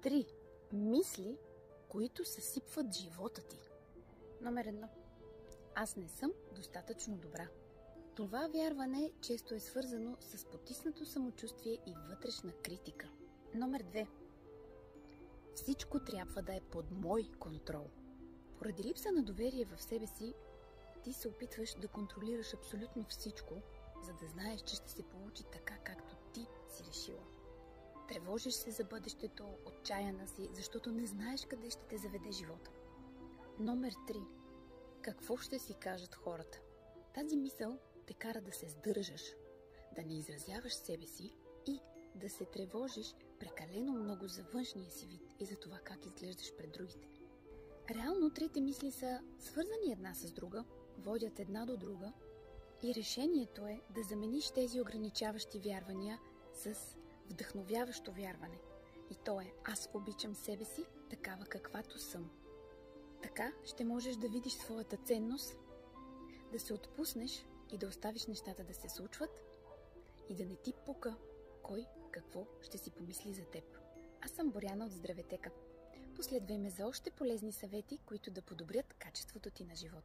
3 мисли, които съсипват живота ти. Номер 1. Аз не съм достатъчно добра. Това вярване често е свързано с потиснато самочувствие и вътрешна критика. Номер 2. Всичко трябва да е под мой контрол. Поради липса на доверие в себе си, ти се опитваш да контролираш абсолютно всичко, за да знаеш, че ще се получи така, както ти си решила. Тревожиш се за бъдещето, отчаяна си, защото не знаеш къде ще те заведе живота. Номер 3. Какво ще си кажат хората? Тази мисъл те кара да се сдържаш, да не изразяваш себе си и да се тревожиш прекалено много за външния си вид и за това как изглеждаш пред другите. Реално трите мисли са свързани една с друга, водят една до друга и решението е да замениш тези ограничаващи вярвания с вдъхновяващо вярване. И то е: аз обичам себе си такава каквато съм. Така ще можеш да видиш своята ценност, да се отпуснеш и да оставиш нещата да се случват и да не ти пука кой какво ще си помисли за теб. Аз съм Боряна от Здраветека. Последвай ме за още полезни съвети, които да подобрят качеството ти на живот.